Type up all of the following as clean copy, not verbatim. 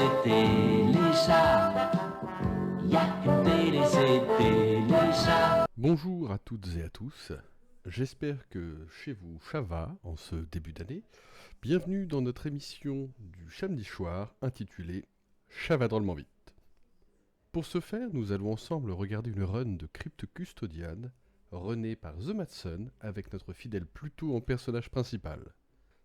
c'était les chats. Y a une télé, c'était les chats. Bonjour à toutes et à tous, j'espère que chez vous ça va en ce début d'année. Bienvenue dans notre émission du samedi soir intitulée « Chat va drôlement vite ». Pour ce faire, nous allons ensemble regarder une run de Crypt Custodian, runnée par The Madson avec notre fidèle Pluto en personnage principal.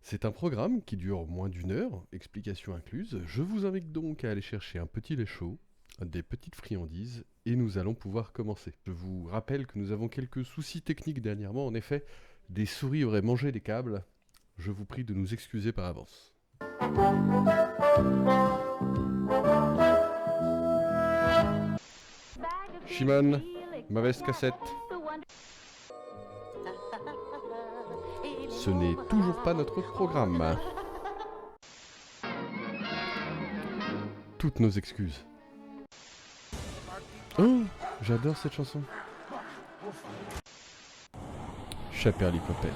C'est un programme qui dure moins d'une heure, explication incluse. Je vous invite donc à aller chercher un petit lait chaud, des petites friandises, et nous allons pouvoir commencer. Je vous rappelle que nous avons quelques soucis techniques dernièrement. En effet, des souris auraient mangé les câbles. Je vous prie de nous excuser par avance. Shimon, mauvaise cassette. Ce n'est toujours pas notre programme. Toutes nos excuses. Oh, j'adore cette chanson. Chaperlipopette.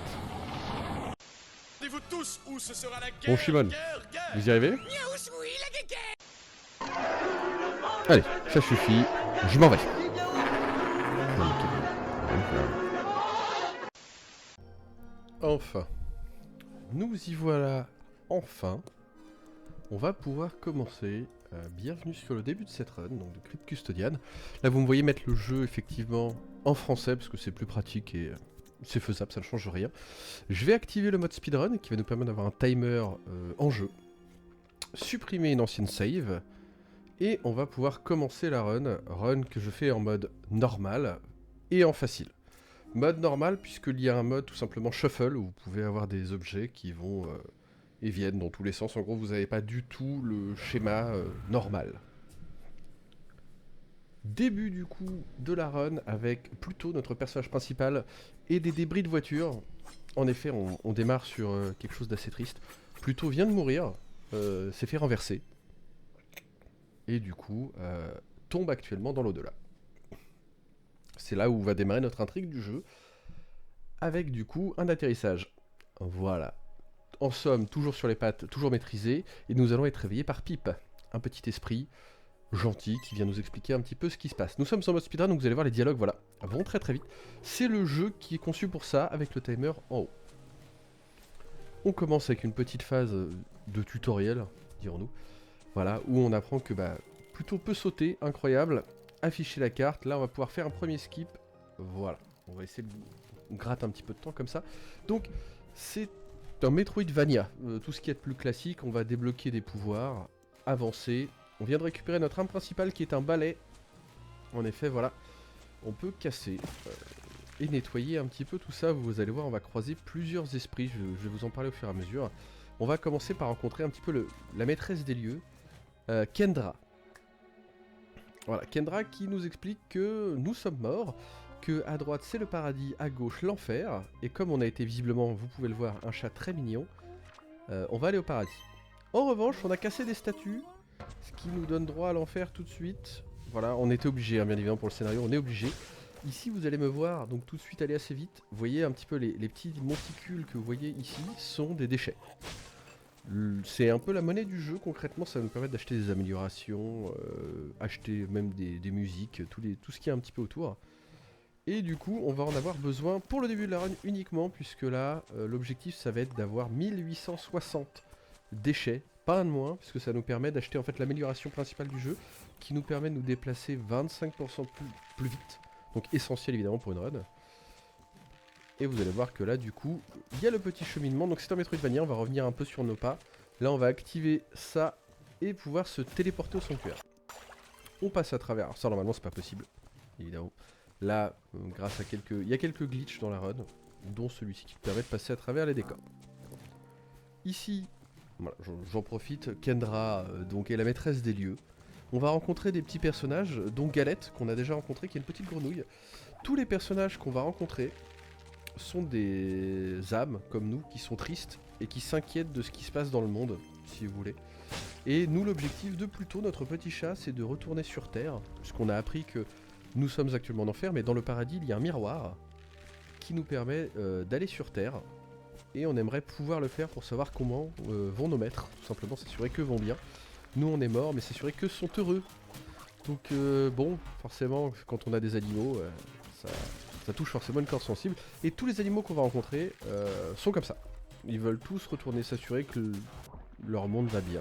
Dites-vous tous où ce sera la guerre. Bon, Shimon, guerre. vous y arrivez? Allez, ça suffit, je m'en vais. Enfin, nous y voilà, enfin. On va pouvoir commencer. Bienvenue sur le début de cette run, donc de Crypt Custodian. Là, vous me voyez mettre le jeu effectivement en français parce que c'est plus pratique et c'est faisable, ça ne change rien. Je vais activer le mode speedrun qui va nous permettre d'avoir un timer en jeu. Supprimer une ancienne save. Et on va pouvoir commencer la run que je fais en mode normal et en facile. Mode normal puisqu'il y a un mode tout simplement shuffle où vous pouvez avoir des objets qui vont et viennent dans tous les sens. En gros, vous n'avez pas du tout le schéma normal. Début du coup de la run avec plutôt notre personnage principal et des débris de voiture. En effet, on démarre sur quelque chose d'assez triste. Pluto vient de mourir, s'est fait renverser. Et du coup, tombe actuellement dans l'au-delà. C'est là où va démarrer notre intrigue du jeu, avec du coup un atterrissage. Voilà. En somme, toujours sur les pattes, toujours maîtrisé, et nous allons être réveillés par Pip, un petit esprit gentil qui vient nous expliquer un petit peu ce qui se passe. Nous sommes en mode speedrun, donc vous allez voir les dialogues, voilà, vont très très vite. C'est le jeu qui est conçu pour ça, avec le timer en haut. On commence avec une petite phase de tutoriel, dirons-nous. Voilà, où on apprend que Pluto peut sauter, incroyable, afficher la carte, là on va pouvoir faire un premier skip, voilà, on va essayer de gratter un petit peu de temps comme ça. Donc c'est un Metroidvania, tout ce qui est plus classique, on va débloquer des pouvoirs, avancer, on vient de récupérer notre arme principale qui est un balai, en effet voilà, on peut casser et nettoyer un petit peu tout ça, vous allez voir on va croiser plusieurs esprits, je vais vous en parler au fur et à mesure. On va commencer par rencontrer un petit peu la maîtresse des lieux, Kendra. Voilà, Kendra qui nous explique que nous sommes morts, que à droite c'est le paradis, à gauche l'enfer, et comme on a été visiblement, vous pouvez le voir, un chat très mignon, on va aller au paradis. En revanche, on a cassé des statues, ce qui nous donne droit à l'enfer tout de suite. Voilà, on était obligé, hein, bien évidemment pour le scénario, on est obligé. Ici vous allez me voir, donc tout de suite aller assez vite, vous voyez un petit peu les petits monticules que vous voyez ici, sont des déchets. C'est un peu la monnaie du jeu, concrètement ça va nous permettre d'acheter des améliorations, acheter même des musiques, tout ce qu'il y a un petit peu autour. Et du coup on va en avoir besoin pour le début de la run uniquement, puisque là l'objectif ça va être d'avoir 1860 déchets, pas un de moins, puisque ça nous permet d'acheter en fait l'amélioration principale du jeu, qui nous permet de nous déplacer 25% plus vite, donc essentiel évidemment pour une run. Et vous allez voir que là du coup, il y a le petit cheminement, donc c'est un Metroidvania, on va revenir un peu sur nos pas. Là on va activer ça et pouvoir se téléporter au sanctuaire. On passe à travers, alors ça normalement c'est pas possible, évidemment. Là, grâce à il y a quelques glitches dans la run, dont celui-ci qui permet de passer à travers les décors. Ici, voilà, j'en profite, Kendra donc est la maîtresse des lieux. On va rencontrer des petits personnages, dont Galette, qu'on a déjà rencontré, qui est une petite grenouille. Tous les personnages qu'on va rencontrer sont des âmes comme nous qui sont tristes et qui s'inquiètent de ce qui se passe dans le monde, si vous voulez. Et nous, l'objectif de Pluto, notre petit chat, c'est de retourner sur Terre, puisqu'on a appris que nous sommes actuellement en enfer, mais dans le paradis il y a un miroir qui nous permet d'aller sur Terre, et on aimerait pouvoir le faire pour savoir comment vont nos maîtres, tout simplement s'assurer qu'eux vont bien. Nous on est morts, mais s'assurer qu'eux sont heureux. Donc bon, forcément, quand on a des animaux, ça touche forcément une corde sensible. Et tous les animaux qu'on va rencontrer sont comme ça. Ils veulent tous retourner s'assurer que leur monde va bien.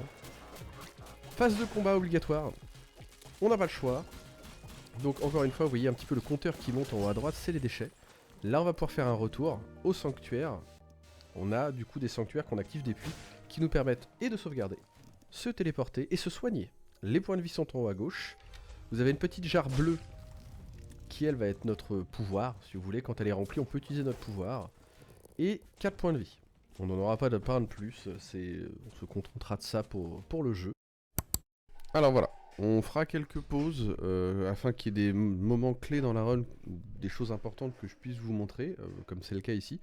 Phase de combat obligatoire. On n'a pas le choix. Donc encore une fois, vous voyez un petit peu le compteur qui monte en haut à droite, c'est les déchets. Là on va pouvoir faire un retour au sanctuaire. On a du coup des sanctuaires qu'on active des puits qui nous permettent et de sauvegarder, se téléporter et se soigner. Les points de vie sont en haut à gauche. Vous avez une petite jarre bleue qui elle va être notre pouvoir, si vous voulez. Quand elle est remplie, on peut utiliser notre pouvoir. Et 4 points de vie. On n'en aura pas de pain de plus, on se contentera de ça pour le jeu. Alors voilà, on fera quelques pauses afin qu'il y ait des moments clés dans la run, des choses importantes que je puisse vous montrer, comme c'est le cas ici.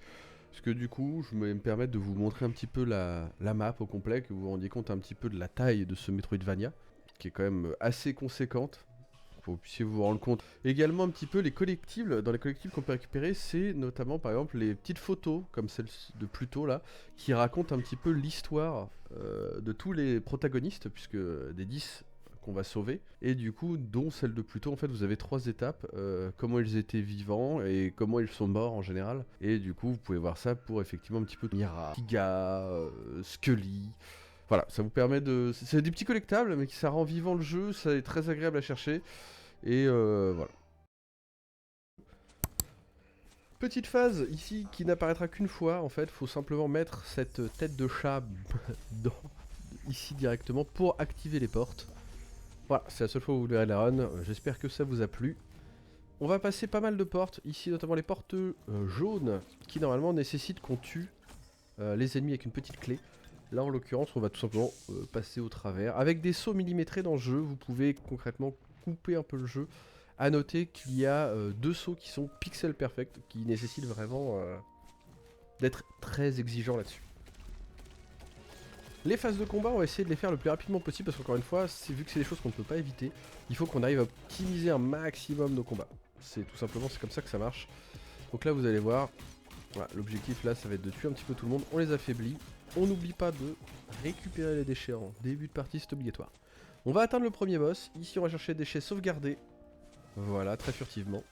Parce que du coup, je vais me permettre de vous montrer un petit peu la map au complet, que vous vous rendiez compte un petit peu de la taille de ce Metroidvania, qui est quand même assez conséquente. Faut que vous puissiez vous rendre compte. Également un petit peu les collectibles. Dans les collectibles qu'on peut récupérer, c'est notamment par exemple les petites photos, comme celle de Pluto là, qui racontent un petit peu l'histoire de tous les protagonistes, puisque des 10 qu'on va sauver, et du coup, dont celle de Pluto, en fait, vous avez 3 étapes, comment ils étaient vivants et comment ils sont morts en général, et du coup, vous pouvez voir ça pour effectivement un petit peu Mira, Tiga, Scully. Voilà, ça vous permet de... C'est des petits collectables, mais ça rend vivant le jeu, ça est très agréable à chercher, et voilà. Petite phase ici qui n'apparaîtra qu'une fois, en fait, faut simplement mettre cette tête de chat ici directement pour activer les portes. Voilà, c'est la seule fois où vous verrez la run, j'espère que ça vous a plu. On va passer pas mal de portes, ici notamment les portes jaunes, qui normalement nécessitent qu'on tue les ennemis avec une petite clé. Là en l'occurrence on va tout simplement passer au travers. Avec des sauts millimétrés dans le jeu, vous pouvez concrètement couper un peu le jeu. A noter qu'il y a 2 sauts qui sont pixel perfect, qui nécessitent vraiment d'être très exigeant là-dessus. Les phases de combat, on va essayer de les faire le plus rapidement possible parce qu'encore une fois, vu que c'est des choses qu'on ne peut pas éviter, il faut qu'on arrive à optimiser un maximum nos combats. C'est tout simplement, c'est comme ça que ça marche. Donc là, vous allez voir, voilà, l'objectif là, ça va être de tuer un petit peu tout le monde. On les affaiblit. On n'oublie pas de récupérer les déchets en début de partie, c'est obligatoire. On va atteindre le premier boss. Ici, on va chercher des déchets sauvegardés. Voilà, très furtivement.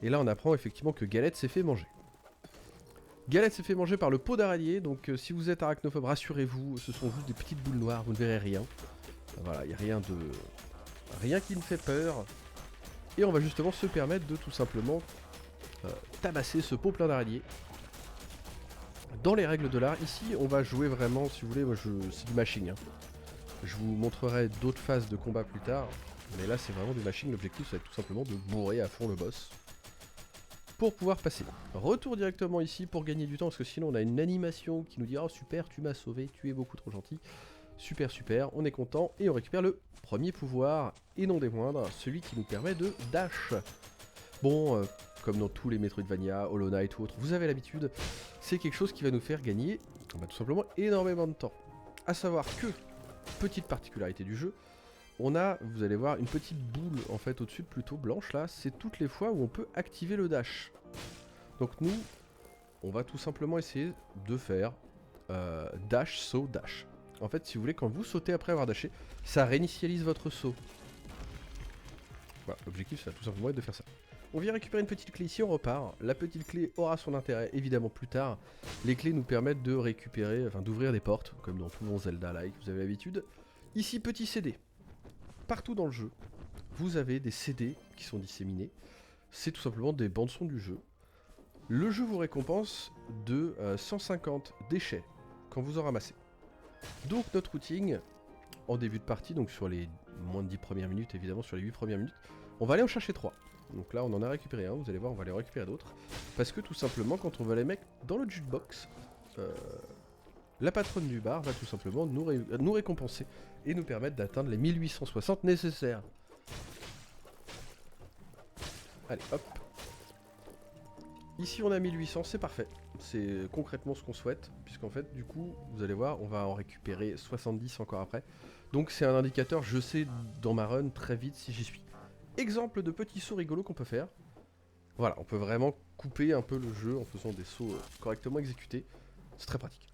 Et là, on apprend effectivement que Galette s'est fait manger. Galette s'est fait manger par le pot d'araignée, donc si vous êtes arachnophobe, rassurez-vous, ce sont juste des petites boules noires, vous ne verrez rien. Voilà, il n'y a rien qui me fait peur. Et on va justement se permettre de tout simplement tabasser ce pot plein d'araignées. Dans les règles de l'art, ici on va jouer vraiment, si vous voulez, c'est du mashing. Hein. Je vous montrerai d'autres phases de combat plus tard, mais là c'est vraiment du mashing, l'objectif c'est tout simplement de bourrer à fond le boss. Pour pouvoir passer. Retour directement ici pour gagner du temps, parce que sinon on a une animation qui nous dit « Oh super, tu m'as sauvé, tu es beaucoup trop gentil. » Super, super, on est content, et on récupère le premier pouvoir, et non des moindres, celui qui nous permet de dash. Bon, comme dans tous les Metroidvania, Hollow Knight ou autres, vous avez l'habitude, c'est quelque chose qui va nous faire gagner tout simplement énormément de temps. A savoir que, petite particularité du jeu, on a, vous allez voir, une petite boule en fait au-dessus, plutôt blanche là, c'est toutes les fois où on peut activer le dash. Donc nous, on va tout simplement essayer de faire dash, saut, dash. En fait, si vous voulez, quand vous sautez après avoir dashé, ça réinitialise votre saut. Voilà, l'objectif ça va tout simplement être de faire ça. On vient récupérer une petite clé ici, on repart. La petite clé aura son intérêt évidemment plus tard. Les clés nous permettent de récupérer, enfin d'ouvrir des portes, comme dans tout mon Zelda-like, vous avez l'habitude. Ici, petit CD. Partout dans le jeu, vous avez des CD qui sont disséminés. C'est tout simplement des bandes son du jeu. Le jeu vous récompense de 150 déchets quand vous en ramassez. Donc notre routing, en début de partie, donc sur les moins de 10 premières minutes, évidemment sur les 8 premières minutes, on va aller en chercher 3. Donc là on en a récupéré un, vous allez voir, on va aller en récupérer d'autres. Parce que tout simplement quand on va les mettre dans le jukebox, la patronne du bar va tout simplement nous récompenser et nous permettre d'atteindre les 1860 nécessaires. Allez, hop. Ici on a 1800, c'est parfait. C'est concrètement ce qu'on souhaite, puisqu'en fait, du coup, vous allez voir, on va en récupérer 70 encore après. Donc c'est un indicateur, je sais dans ma run très vite si j'y suis. Exemple de petits sauts rigolos qu'on peut faire. Voilà, on peut vraiment couper un peu le jeu en faisant des sauts correctement exécutés. C'est très pratique.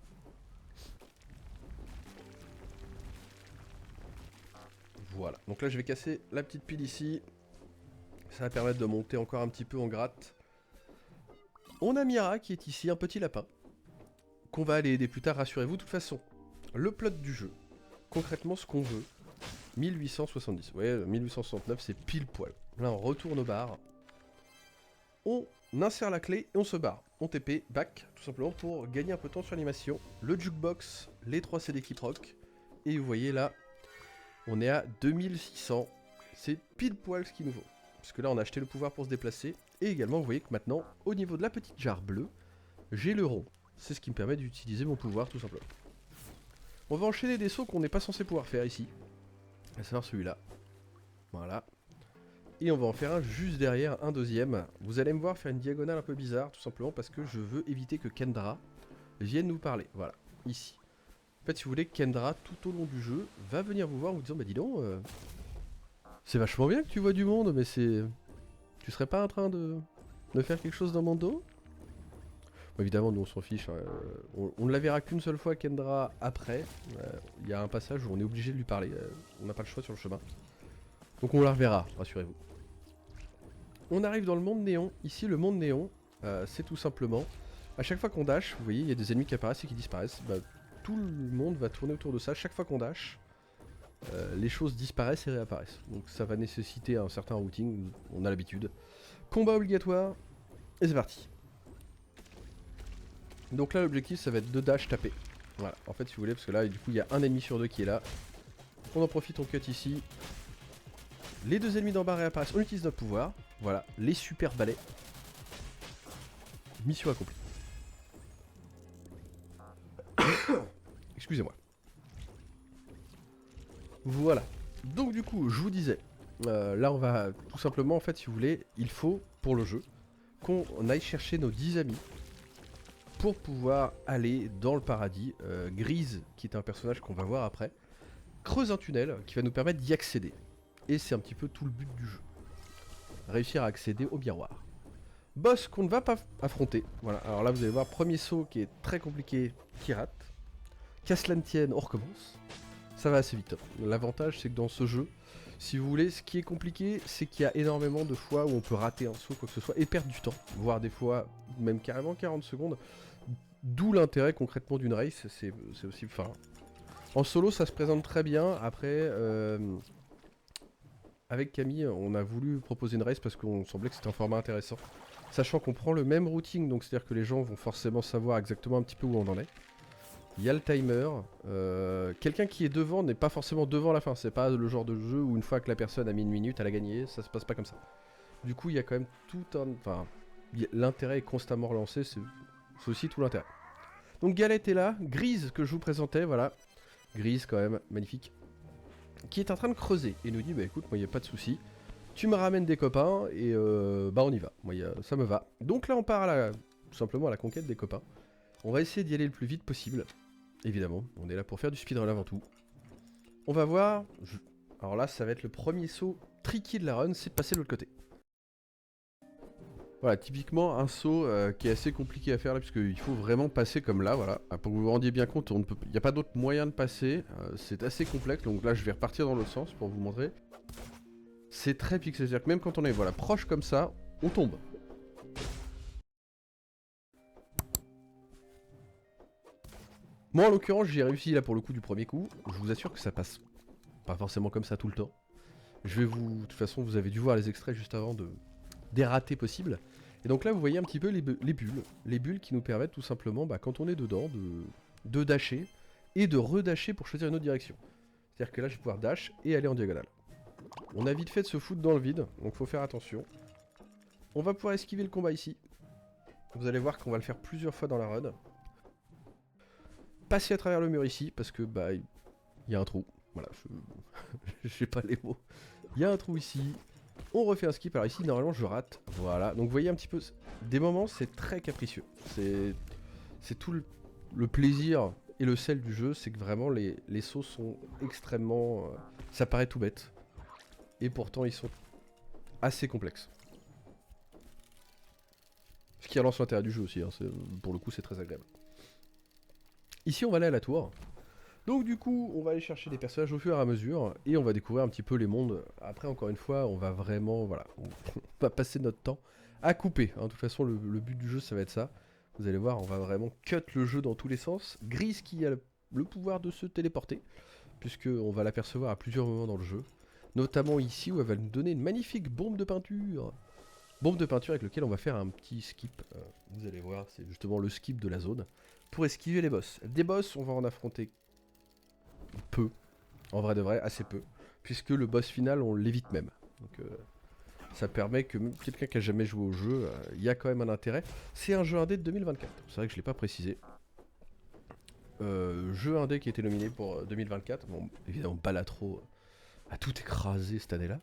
Voilà, donc là je vais casser la petite pile ici. Ça va permettre de monter encore un petit peu en gratte. On a Mira qui est ici, un petit lapin. Qu'on va aller aider plus tard, rassurez-vous. De toute façon, le plot du jeu, concrètement ce qu'on veut, 1870. Ouais, 1869 c'est pile poil. Là on retourne au bar. On insère la clé et on se barre. On TP, back, tout simplement pour gagner un peu de temps sur l'animation. Le jukebox, les 3 CD qui proc. Et vous voyez là, on est à 2600. C'est pile poil ce qu'il nous faut. Parce que là on a acheté le pouvoir pour se déplacer. Et également vous voyez que maintenant, au niveau de la petite jarre bleue, j'ai le rond. C'est ce qui me permet d'utiliser mon pouvoir tout simplement. On va enchaîner des sauts qu'on n'est pas censé pouvoir faire ici. À savoir celui-là. Voilà. Et on va en faire un juste derrière, un deuxième. Vous allez me voir faire une diagonale un peu bizarre, tout simplement parce que je veux éviter que Kendra vienne nous parler. Voilà, ici. En fait, si vous voulez, Kendra, tout au long du jeu, va venir vous voir en vous disant, bah dis donc, c'est vachement bien que tu vois du monde, mais c'est... Tu serais pas en train de faire quelque chose dans mon dos? Bon, évidemment, nous on s'en fiche. Hein. On ne la verra qu'une seule fois, Kendra, après. Il y a un passage où on est obligé de lui parler. On n'a pas le choix sur le chemin. Donc on la reverra, rassurez-vous. On arrive dans le monde néon. Ici, le monde néon, c'est tout simplement... À chaque fois qu'on dash, vous voyez, il y a des ennemis qui apparaissent et qui disparaissent. Bah, tout le monde va tourner autour de ça. Chaque fois qu'on dash, les choses disparaissent et réapparaissent. Donc ça va nécessiter un certain routing, on a l'habitude. Combat obligatoire, et c'est parti. Donc là, l'objectif, ça va être de dash taper. Voilà, en fait, si vous voulez, parce que là, du coup, il y a un ennemi sur 2 qui est là. On en profite, on cut ici. Les 2 ennemis d'en bas réapparaissent, on utilise notre pouvoir. Voilà, les super balais. Mission accomplie. Excusez-moi. Voilà. Donc du coup, je vous disais, là on va tout simplement, en fait, si vous voulez, il faut, pour le jeu, qu'on aille chercher nos 10 amis pour pouvoir aller dans le paradis. Grise, qui est un personnage qu'on va voir après, creuse un tunnel qui va nous permettre d'y accéder. Et c'est un petit peu tout le but du jeu. Réussir à accéder au miroir. Boss qu'on ne va pas affronter. Voilà, alors là vous allez voir, premier saut qui est très compliqué, qui rate. Qu'à cela ne tienne, on recommence. Ça va assez vite. L'avantage c'est que dans ce jeu, si vous voulez, ce qui est compliqué, c'est qu'il y a énormément de fois où on peut rater un saut, quoi que ce soit, et perdre du temps. Voire des fois, même carrément 40 secondes. D'où l'intérêt concrètement d'une race, c'est aussi... Enfin, en solo ça se présente très bien, après... Avec Camille, on a voulu proposer une race parce qu'on semblait que c'était un format intéressant. Sachant qu'on prend le même routing, donc c'est-à-dire que les gens vont forcément savoir exactement un petit peu où on en est. Il y a le timer. Quelqu'un qui est devant n'est pas forcément devant la fin. C'est pas le genre de jeu où une fois que la personne a mis 1 minute, elle a gagné. Ça se passe pas comme ça. Du coup, il y a quand même tout un... Enfin, l'intérêt est constamment relancé. C'est aussi tout l'intérêt. Donc Galette est là. Grise que je vous présentais, voilà. Grise quand même, magnifique. Qui est en train de creuser. Et nous dit, bah écoute, moi il n'y a pas de souci. Tu me ramènes des copains et bah on y va. Moi ça me va. Donc là on part tout simplement à la conquête des copains. On va essayer d'y aller le plus vite possible. Évidemment, on est là pour faire du speedrun avant tout. On va voir... Alors là ça va être le premier saut tricky de la run, c'est de passer de l'autre côté. Voilà, typiquement un saut qui est assez compliqué à faire là, puisqu'il faut vraiment passer comme là, voilà. Pour que vous vous rendiez bien compte, il n'y a pas d'autre moyen de passer, c'est assez complexe, donc là je vais repartir dans l'autre sens pour vous montrer. C'est très pixel, c'est-à-dire que même quand on est voilà, proche comme ça, on tombe. Moi en l'occurrence j'ai réussi là pour le coup du premier coup, je vous assure que ça passe pas forcément comme ça tout le temps. Je vais vous... De toute façon vous avez dû voir les extraits juste avant des ratés possibles. Et donc là vous voyez un petit peu les bulles qui nous permettent tout simplement, bah, quand on est dedans, de dasher et de redasher pour choisir une autre direction. C'est-à-dire que là je vais pouvoir dash et aller en diagonale. On a vite fait de se foutre dans le vide, donc faut faire attention. On va pouvoir esquiver le combat ici. Vous allez voir qu'on va le faire plusieurs fois dans la run. Passer à travers le mur ici, parce que bah il y a un trou. Voilà, je sais pas les mots. Il y a un trou ici. On refait un skip, alors ici normalement je rate, voilà, donc vous voyez un petit peu, des moments c'est très capricieux, c'est tout le plaisir et le sel du jeu, c'est que vraiment les sauts sont extrêmement, ça paraît tout bête, et pourtant ils sont assez complexes. Ce qui relance l'intérêt du jeu aussi, hein, pour le coup c'est très agréable. Ici on va aller à la tour, Donc du coup, on va aller chercher des personnages au fur et à mesure, et on va découvrir un petit peu les mondes. Après, encore une fois, on va vraiment, voilà, on va passer notre temps à couper. Hein. De toute façon, le but du jeu, ça va être ça. Vous allez voir, on va vraiment cut le jeu dans tous les sens. Grise qui a le pouvoir de se téléporter, puisqu'on va l'apercevoir à plusieurs moments dans le jeu. Notamment ici, où elle va nous donner une magnifique bombe de peinture. Bombe de peinture avec lequel on va faire un petit skip. Vous allez voir, c'est justement le skip de la zone. Pour esquiver les boss. Des boss, on va en affronter peu, en vrai de vrai, assez peu, puisque le boss final on l'évite même. Donc ça permet que même quelqu'un qui a jamais joué au jeu, il y a quand même un intérêt. C'est un jeu indé de 2024, c'est vrai que je l'ai pas précisé. Jeu indé qui a été nominé pour 2024, bon évidemment Balatro a tout écrasé cette année là.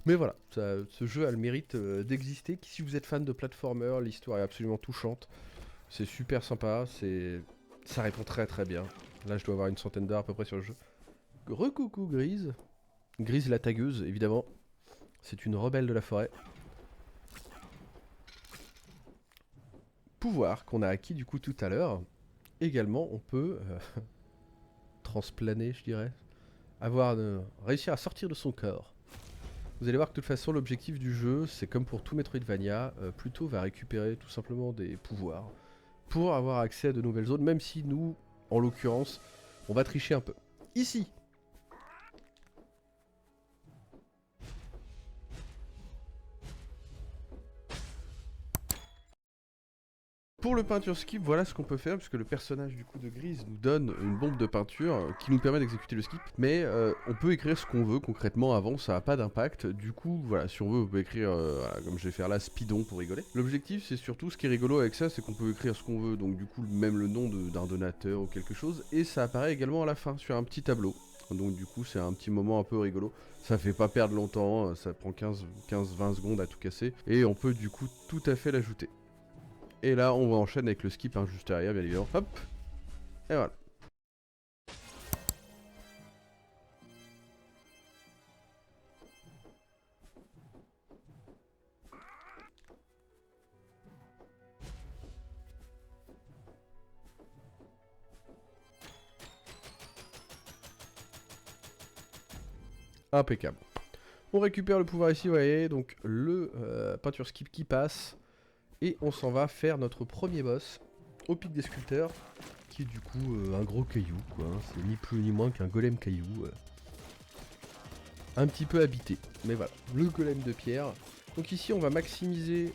Mais voilà, ce jeu a le mérite d'exister. Si vous êtes fan de platformer, l'histoire est absolument touchante. C'est super sympa, ça répond très très bien. Là, je dois avoir une centaine d'heures à peu près sur le jeu. Recoucou Grise. Grise la tagueuse, évidemment. C'est une rebelle de la forêt. Pouvoir qu'on a acquis du coup tout à l'heure. Également, on peut transplaner, je dirais. Réussir à sortir de son corps. Vous allez voir que de toute façon, l'objectif du jeu, c'est comme pour tout Metroidvania, Pluto va récupérer tout simplement des pouvoirs pour avoir accès à de nouvelles zones, même si nous, en l'occurrence, on va tricher un peu. Ici. Pour le peinture skip, voilà ce qu'on peut faire, puisque le personnage du coup de Grise nous donne une bombe de peinture qui nous permet d'exécuter le skip. Mais on peut écrire ce qu'on veut concrètement avant, ça n'a pas d'impact. Du coup, voilà, si on veut, on peut écrire, voilà, comme je vais faire là, Speedon pour rigoler. L'objectif, c'est surtout, ce qui est rigolo avec ça, c'est qu'on peut écrire ce qu'on veut, donc du coup, même le nom d'un donateur ou quelque chose, et ça apparaît également à la fin, sur un petit tableau. Donc du coup, c'est un petit moment un peu rigolo. Ça fait pas perdre longtemps, ça prend 15-20 secondes à tout casser, et on peut du coup tout à fait l'ajouter. Et là, on va enchaîner avec le skip hein, juste derrière, bien évidemment. Hop. Et voilà. Impeccable. On récupère le pouvoir ici, vous voyez, donc le peinture skip qui passe. Et on s'en va faire notre premier boss au pic des sculpteurs, qui est du coup un gros caillou, quoi. Hein. C'est ni plus ni moins qu'un golem caillou. Un petit peu habité. Mais voilà, le golem de pierre. Donc ici, on va maximiser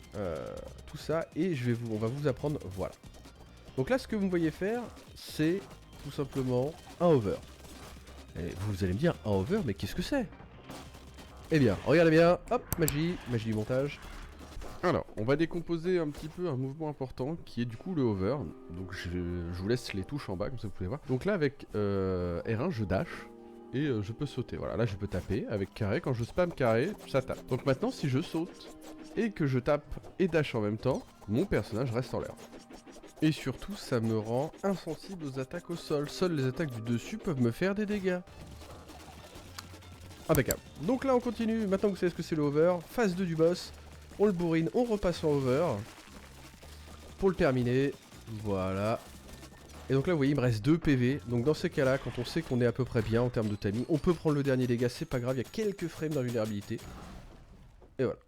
tout ça et on va vous apprendre, voilà. Donc là, ce que vous me voyez faire, c'est tout simplement un hover. Et vous allez me dire, un hover, mais qu'est-ce que c'est? Eh bien, regardez bien, hop, magie du montage. Alors, on va décomposer un petit peu un mouvement important qui est du coup le hover. Donc je vous laisse les touches en bas, comme ça vous pouvez voir. Donc là, avec R1, je dash et je peux sauter. Voilà, là je peux taper avec carré. Quand je spam carré, ça tape. Donc maintenant, si je saute et que je tape et dash en même temps, mon personnage reste en l'air. Et surtout, ça me rend insensible aux attaques au sol. Seules les attaques du dessus peuvent me faire des dégâts. Impeccable. Donc là, on continue. Maintenant que vous savez ce que c'est le hover, phase 2 du boss. On le bourrine, on repasse en hover. Pour le terminer. Voilà. Et donc là, vous voyez, il me reste 2 PV. Donc dans ces cas-là, quand on sait qu'on est à peu près bien en termes de timing, on peut prendre le dernier dégât, c'est pas grave, il y a quelques frames d'invulnérabilité. Et voilà.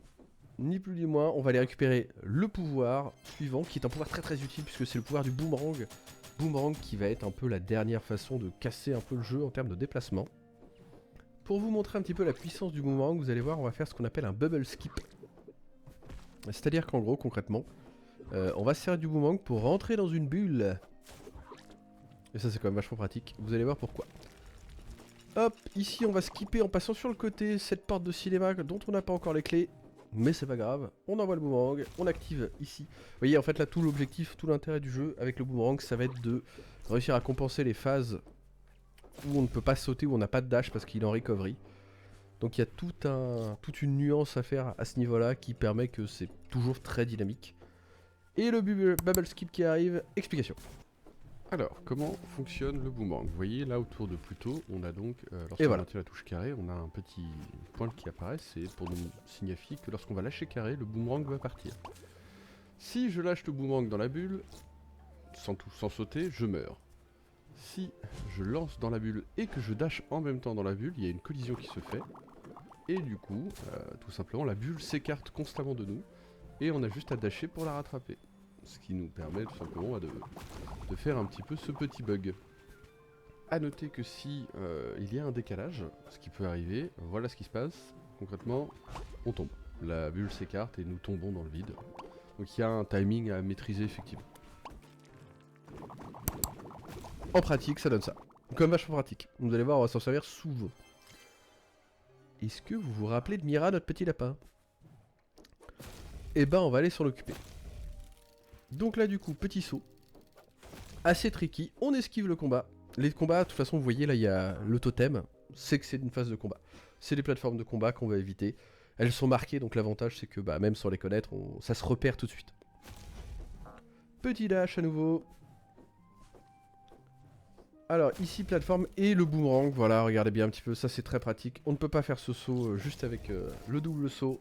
Ni plus ni moins, on va aller récupérer le pouvoir suivant, qui est un pouvoir très très utile, puisque c'est le pouvoir du boomerang. Boomerang qui va être un peu la dernière façon de casser un peu le jeu en termes de déplacement. Pour vous montrer un petit peu la puissance du boomerang, vous allez voir, on va faire ce qu'on appelle un bubble skip. C'est-à-dire qu'en gros, concrètement, on va se servir du boomerang pour rentrer dans une bulle. Et ça, c'est quand même vachement pratique. Vous allez voir pourquoi. Hop, ici, on va skipper en passant sur le côté cette porte de cinéma dont on n'a pas encore les clés. Mais c'est pas grave. On envoie le boomerang, on active ici. Vous voyez, en fait, là, tout l'objectif, tout l'intérêt du jeu avec le boomerang, ça va être de réussir à compenser les phases où on ne peut pas sauter, où on n'a pas de dash parce qu'il est en recovery. Donc il y a toute une nuance à faire à ce niveau-là qui permet que c'est toujours très dynamique. Et le bubble skip qui arrive, explication. Alors, comment fonctionne le boomerang? Vous voyez là autour de Pluto, on a donc, lorsqu'on va la touche carré, on a un petit point qui apparaît, c'est pour nous signifier que lorsqu'on va lâcher carré, le boomerang va partir. Si je lâche le boomerang dans la bulle, sans sauter, je meurs. si je lance dans la bulle et que je dash en même temps dans la bulle, il y a une collision qui se fait. Et du coup, tout simplement, la bulle s'écarte constamment de nous. Et on a juste à dasher pour la rattraper. Ce qui nous permet tout simplement de faire un petit peu ce petit bug. A noter que si il y a un décalage, ce qui peut arriver, voilà ce qui se passe. Concrètement, on tombe. La bulle s'écarte et nous tombons dans le vide. Donc il y a un timing à maîtriser effectivement. En pratique, ça donne ça. Comme vachement pratique. Vous allez voir, on va s'en servir souvent. Est-ce que vous vous rappelez de Mira, notre petit lapin? Eh ben, on va aller s'en occuper. Donc là, du coup, petit saut. Assez tricky. On esquive le combat. Les combats, de toute façon, vous voyez, là, il y a le totem. C'est que c'est une phase de combat. C'est des plateformes de combat qu'on va éviter. Elles sont marquées, donc l'avantage, c'est que bah, même sans les connaître, ça se repère tout de suite. Petit dash à nouveau. Alors ici plateforme et le boomerang, voilà, regardez bien un petit peu, ça c'est très pratique. On ne peut pas faire ce saut juste avec le double saut.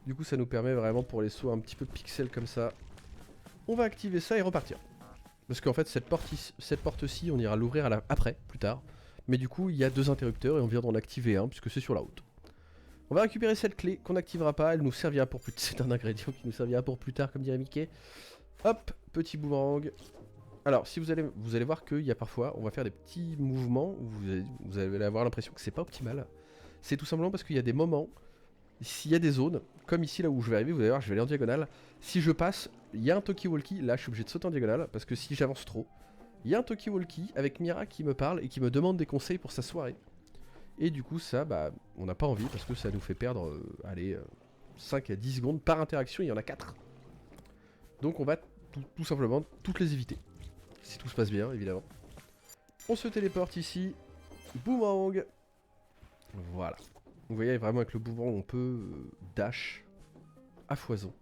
Du coup ça nous permet vraiment pour les sauts un petit peu pixels comme ça. On va activer ça et repartir. Parce qu'en fait cette porte-ci on ira l'ouvrir après, plus tard. Mais du coup il y a 2 interrupteurs et on vient d'en activer un puisque c'est sur la route. On va récupérer cette clé qu'on n'activera pas, elle nous servira pour plus tard. C'est un ingrédient qui nous servira pour plus tard comme dirait Mickey. Hop, petit boomerang. Alors, si vous allez voir qu'il y a parfois, on va faire des petits mouvements où vous allez avoir l'impression que c'est pas optimal. C'est tout simplement parce qu'il y a des moments, s'il y a des zones, comme ici là où je vais arriver, vous allez voir, je vais aller en diagonale. Si je passe, il y a un talkie-walkie, là je suis obligé de sauter en diagonale, parce que si j'avance trop, il y a un talkie-walkie avec Mira qui me parle et qui me demande des conseils pour sa soirée. Et du coup ça, bah, on n'a pas envie parce que ça nous fait perdre, allez, 5 à 10 secondes par interaction, il y en a 4. Donc on va tout simplement toutes les éviter. Si tout se passe bien, évidemment. On se téléporte ici. Boomerang. Voilà. Vous voyez vraiment avec le boomerang, on peut dash à foison.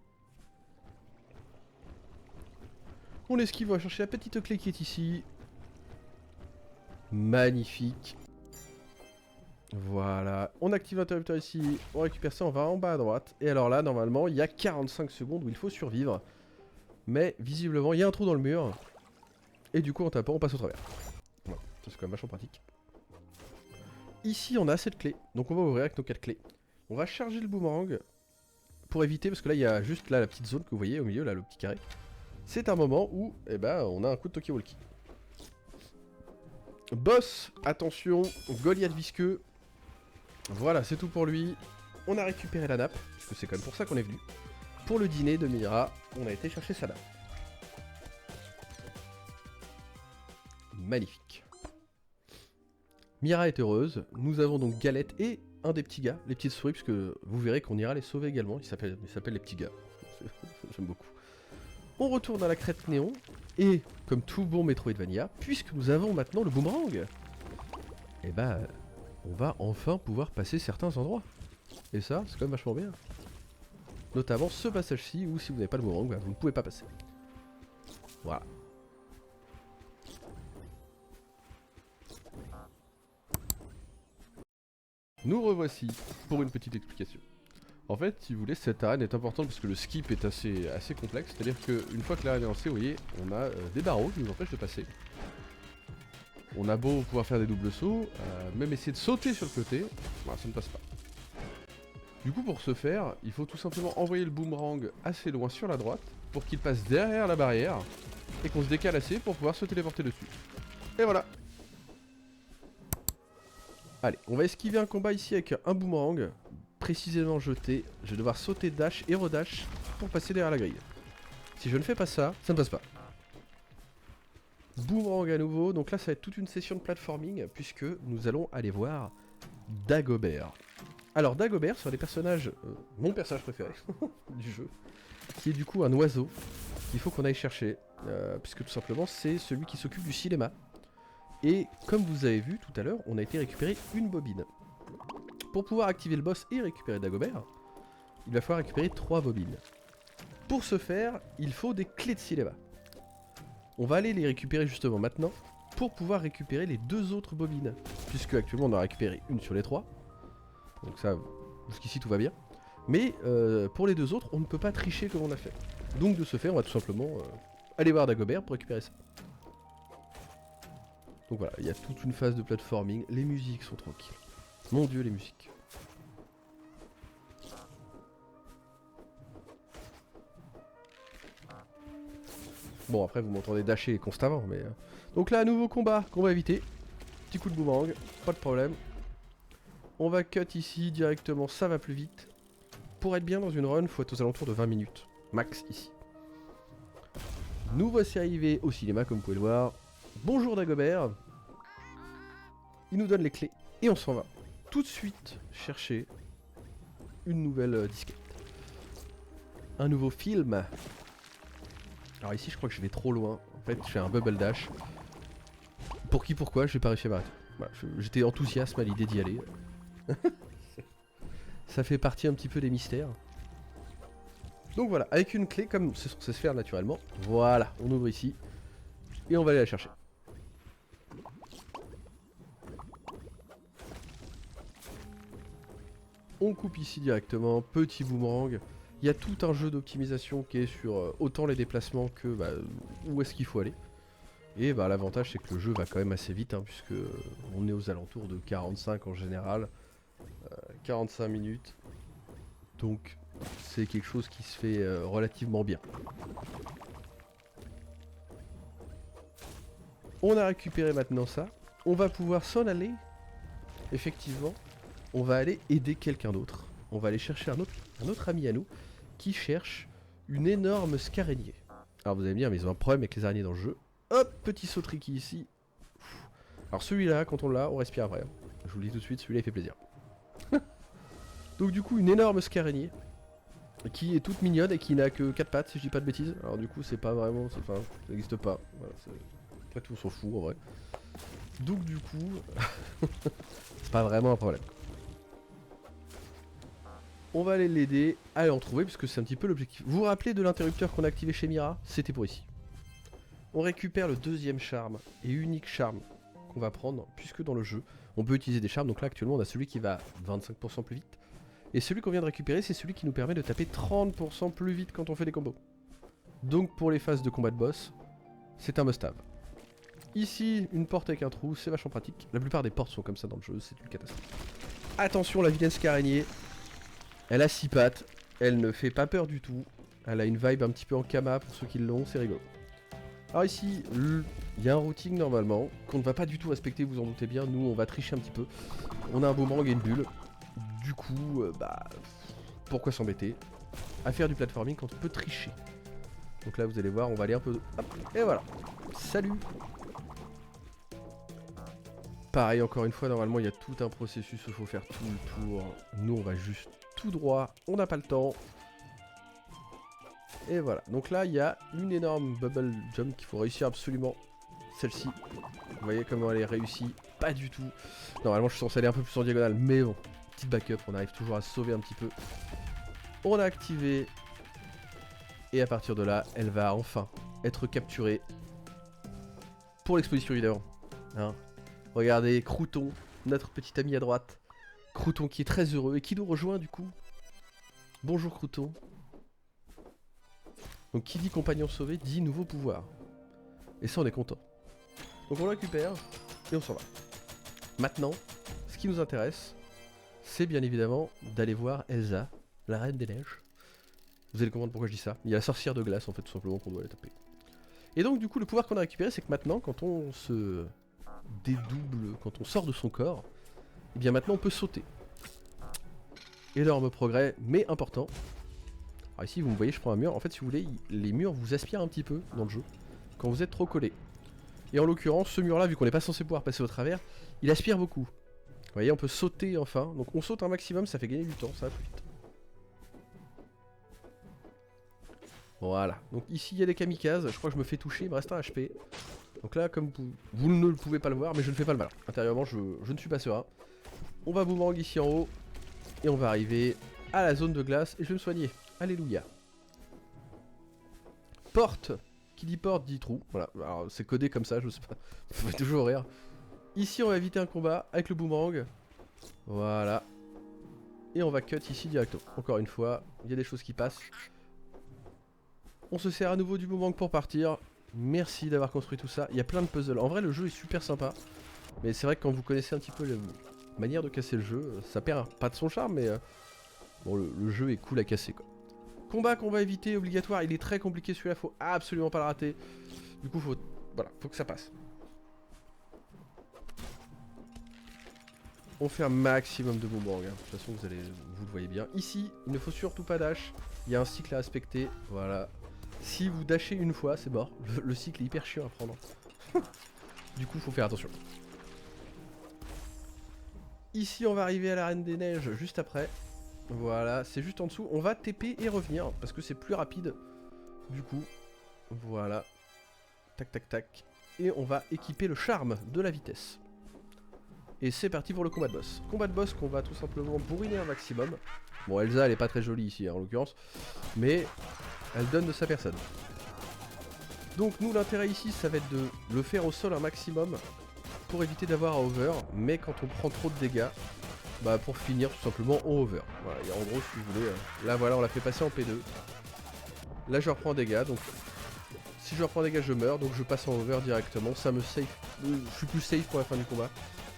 On esquive, on va chercher la petite clé qui est ici. Magnifique. Voilà. On active l'interrupteur ici. On récupère ça, on va en bas à droite. Et alors là, normalement, il y a 45 secondes où il faut survivre. Mais visiblement, il y a un trou dans le mur. Et du coup en tapant on passe au travers. Voilà, ça c'est quand même vachement pratique. Ici on a cette clé, donc on va ouvrir avec nos 4 clés. On va charger le boomerang pour éviter, parce que là il y a juste là la petite zone que vous voyez au milieu, là le petit carré. C'est un moment où eh ben, on a un coup de talkie-walkie. Boss, attention, Goliath visqueux. Voilà, c'est tout pour lui. On a récupéré la nappe, parce que c'est quand même pour ça qu'on est venu. Pour le dîner de Mira, on a été chercher sa nappe. Magnifique. Mira est heureuse. Nous avons donc Galette et un des petits gars, les petites souris, puisque vous verrez qu'on ira les sauver également. Ils s'appellent les petits gars. J'aime beaucoup. On retourne à la crête néon. Et comme tout bon Metroidvania, puisque nous avons maintenant le boomerang, et bah on va enfin pouvoir passer certains endroits. Et ça, c'est quand même vachement bien. Notamment ce passage-ci où si vous n'avez pas le boomerang, bah, vous ne pouvez pas passer. Voilà. Nous revoici pour une petite explication. En fait, si vous voulez, cette arène est importante parce que le skip est assez complexe. C'est-à-dire qu'une fois que l'arène est lancée, vous voyez, on a des barreaux qui nous empêchent de passer. On a beau pouvoir faire des doubles sauts, même essayer de sauter sur le côté, bah, ça ne passe pas. Du coup, pour ce faire, il faut tout simplement envoyer le boomerang assez loin sur la droite pour qu'il passe derrière la barrière et qu'on se décale assez pour pouvoir se téléporter dessus. Et voilà. Allez, on va esquiver un combat ici avec un boomerang précisément jeté. Je vais devoir sauter dash et redash pour passer derrière la grille. Si je ne fais pas ça, ça ne passe pas. Boomerang à nouveau, donc là ça va être toute une session de platforming puisque nous allons aller voir Dagobert. Alors Dagobert sont des personnages, mon personnage préféré du jeu, qui est du coup un oiseau qu'il faut qu'on aille chercher, puisque tout simplement c'est celui qui s'occupe du cinéma. Et comme vous avez vu tout à l'heure, on a été récupérer une bobine. Pour pouvoir activer le boss et récupérer Dagobert, il va falloir récupérer 3 bobines. Pour ce faire, il faut des clés de cinéma. On va aller les récupérer justement maintenant pour pouvoir récupérer les 2 autres bobines. Puisque actuellement on en a récupéré une sur les 3. Donc ça, jusqu'ici tout va bien. Mais pour les 2 autres, on ne peut pas tricher comme on a fait. Donc de ce fait, on va tout simplement aller voir Dagobert pour récupérer ça. Donc voilà, il y a toute une phase de platforming. Les musiques sont tranquilles. Mon dieu, les musiques. Bon, après, vous m'entendez dasher constamment, mais... Donc là, nouveau combat qu'on va éviter. Petit coup de boomerang, pas de problème. On va cut ici directement, ça va plus vite. Pour être bien dans une run, faut être aux alentours de 20 minutes. Max ici. Nous voici arrivés au cinéma, comme vous pouvez le voir. Bonjour Dagobert. Il nous donne les clés et on s'en va tout de suite chercher une nouvelle disquette. Un nouveau film. Alors ici je crois que je vais trop loin. En fait je fais un bubble dash. Pour qui pourquoi j'ai pas réussi à m'arrêter. Voilà, j'étais enthousiaste à l'idée d'y aller. Ça fait partie un petit peu des mystères. Donc voilà, avec une clé comme c'est censé se faire naturellement. Voilà, on ouvre ici. Et on va aller la chercher. On coupe ici directement, petit boomerang. Il y a tout un jeu d'optimisation qui est sur autant les déplacements que où est-ce qu'il faut aller. Et l'avantage c'est que le jeu va quand même assez vite, hein, puisque on est aux alentours de 45 en général. 45 minutes. Donc c'est quelque chose qui se fait relativement bien. On a récupéré maintenant ça. On va pouvoir s'en aller. Effectivement. On va aller aider quelqu'un d'autre. On va aller chercher un autre ami à nous qui cherche une énorme scaraignée. Alors vous allez me dire, mais ils ont un problème avec les araignées dans le jeu. Hop, petit saut tricky ici. Alors celui-là, quand on l'a, on respire après. Je vous le dis tout de suite, celui-là il fait plaisir. Donc du coup, une énorme scaraignée qui est toute mignonne et qui n'a que 4 pattes, si je dis pas de bêtises. Alors du coup, c'est pas vraiment... Enfin, ça n'existe pas. Voilà, après tout, on s'en fout en vrai. Donc du coup, c'est pas vraiment un problème. On va aller l'aider à en trouver, puisque c'est un petit peu l'objectif. Vous vous rappelez de l'interrupteur qu'on a activé chez Mira? C'était pour ici. On récupère le deuxième charme, et unique charme qu'on va prendre, puisque dans le jeu, on peut utiliser des charmes. Donc là, actuellement, on a celui qui va 25% plus vite. Et celui qu'on vient de récupérer, c'est celui qui nous permet de taper 30% plus vite quand on fait des combos. Donc pour les phases de combat de boss, c'est un must-have. Ici, une porte avec un trou, c'est vachement pratique. La plupart des portes sont comme ça dans le jeu, c'est une catastrophe. Attention, la vilaine scaraignée. Elle a 6 pattes, elle ne fait pas peur du tout. Elle a une vibe un petit peu en kama pour ceux qui l'ont, c'est rigolo. Alors ici, il y a un routing normalement, qu'on ne va pas du tout respecter, vous en doutez bien. Nous, on va tricher un petit peu. On a un boomerang et une bulle. Du coup, pourquoi s'embêter à faire du platforming quand on peut tricher. Donc là, vous allez voir, on va aller un peu... Hop, et voilà. Salut. Pareil, encore une fois, normalement, il y a tout un processus, il faut faire tout le tour. Nous, on va juste tout droit, on n'a pas le temps. Et voilà, donc là il y a une énorme bubble jump qu'il faut réussir absolument. Celle-ci, vous voyez comment elle est réussie? Pas du tout. Normalement je suis censé aller un peu plus en diagonale, mais bon, petite backup, on arrive toujours à se sauver un petit peu. On a activé. Et à partir de là, elle va enfin être capturée pour l'exposition évidemment. Hein, regardez, Crouton, notre petit ami à droite. Crouton qui est très heureux et qui nous rejoint du coup. Bonjour Crouton. Donc qui dit compagnon sauvé dit nouveau pouvoir. Et ça on est content. Donc on le récupère et on s'en va. Maintenant, ce qui nous intéresse, c'est bien évidemment d'aller voir Elsa, la reine des neiges. Vous allez comprendre pourquoi je dis ça. Il y a la sorcière de glace en fait tout simplement qu'on doit aller taper. Et donc du coup le pouvoir qu'on a récupéré, c'est que maintenant quand on se dédouble, quand on sort de son corps, et bien maintenant on peut sauter. Énorme progrès, mais important. Alors ici vous me voyez, je prends un mur. En fait si vous voulez, les murs vous aspirent un petit peu dans le jeu quand vous êtes trop collé. Et en l'occurrence ce mur là, vu qu'on n'est pas censé pouvoir passer au travers, il aspire beaucoup. Vous voyez, on peut sauter enfin. Donc on saute un maximum, ça fait gagner du temps, ça va plus vite. Voilà, donc ici il y a des kamikazes, je crois que je me fais toucher, il me reste un HP. Donc là comme vous ne le pouvez pas le voir, mais je ne fais pas le malin. Intérieurement je ne suis pas serein. On va boomerang ici en haut. Et on va arriver à la zone de glace et je vais me soigner. Alléluia. Porte. Qui dit porte dit trou. Voilà, alors c'est codé comme ça, je sais pas. Ça fait toujours rire. Ici on va éviter un combat avec le boomerang. Voilà. Et on va cut ici directement. Encore une fois, il y a des choses qui passent. On se sert à nouveau du boomerang pour partir. Merci d'avoir construit tout ça. Il y a plein de puzzles. En vrai, le jeu est super sympa. Mais c'est vrai que quand vous connaissez un petit peu la manière de casser le jeu, ça perd pas de son charme, mais bon, le jeu est cool à casser, quoi. Combat qu'on va éviter, obligatoire. Il est très compliqué celui-là, faut absolument pas le rater. Du coup, voilà, faut que ça passe. On fait un maximum de boomerang, hein. De toute façon, vous le voyez bien. Ici, il ne faut surtout pas dash. Il y a un cycle à respecter. Voilà. Si vous dashez une fois, c'est mort. Le cycle est hyper chiant à prendre. Du coup, faut faire attention. Ici, on va arriver à la Reine des Neiges juste après. Voilà, c'est juste en dessous. On va TP et revenir parce que c'est plus rapide. Du coup, voilà. Tac, tac, tac. Et on va équiper le charme de la vitesse. Et c'est parti pour le combat de boss. Combat de boss qu'on va tout simplement bourriner un maximum. Bon, Elsa, elle est pas très jolie ici, hein, en l'occurrence. Mais elle donne de sa personne. Donc nous, l'intérêt ici, ça va être de le faire au sol un maximum pour éviter d'avoir à over. Mais quand on prend trop de dégâts, bah pour finir tout simplement en over. Voilà, et en gros, si vous voulez, là voilà, on l'a fait passer en P2. Là, je reprends dégâts, donc si je reprends dégâts, je meurs, donc je passe en over directement. Ça me save, je suis plus safe pour la fin du combat.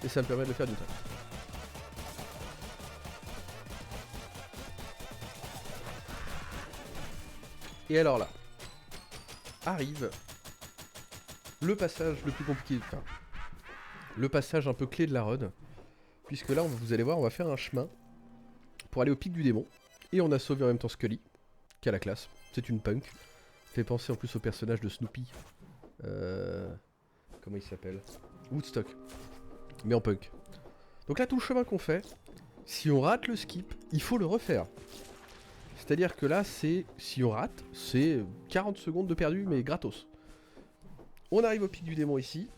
Et ça me permet de le faire du temps. Et alors là, arrive le passage le plus compliqué, enfin, le passage un peu clé de la run. Puisque là, vous allez voir, on va faire un chemin pour aller au pic du démon. Et on a sauvé en même temps Scully, qui a la classe. C'est une punk. Fait penser en plus au personnage de Snoopy. Comment il s'appelle? Woodstock. Mais en punk. Donc là, tout le chemin qu'on fait, si on rate le skip, il faut le refaire. C'est-à-dire que là, si on rate, c'est 40 secondes de perdu, mais gratos. On arrive au pic du démon ici.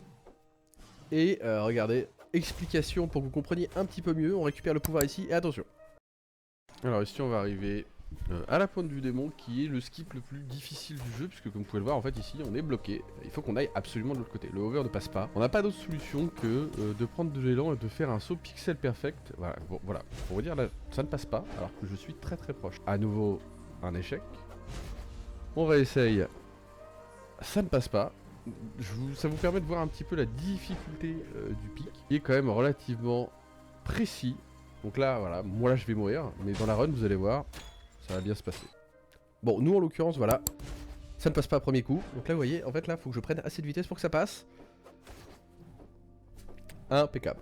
Et regardez, explication pour que vous compreniez un petit peu mieux. On récupère le pouvoir ici, et attention. Alors ici, on va arriver à la pointe du démon, qui est le skip le plus difficile du jeu, puisque comme vous pouvez le voir, en fait ici on est bloqué. Il faut qu'on aille absolument de l'autre côté. Le hover ne passe pas. On n'a pas d'autre solution que de prendre de l'élan et de faire un saut pixel perfect. Voilà, bon, voilà. Pour vous dire, là, ça ne passe pas, alors que je suis très très proche. À nouveau, un échec. On réessaye. Ça ne passe pas. Ça vous permet de voir un petit peu la difficulté du pic, qui est quand même relativement précis. Donc là, voilà, moi là je vais mourir, mais dans la run, vous allez voir, ça va bien se passer. Bon, nous en l'occurrence, voilà, ça ne passe pas à premier coup. Donc là, vous voyez, en fait là, il faut que je prenne assez de vitesse pour que ça passe. Impeccable.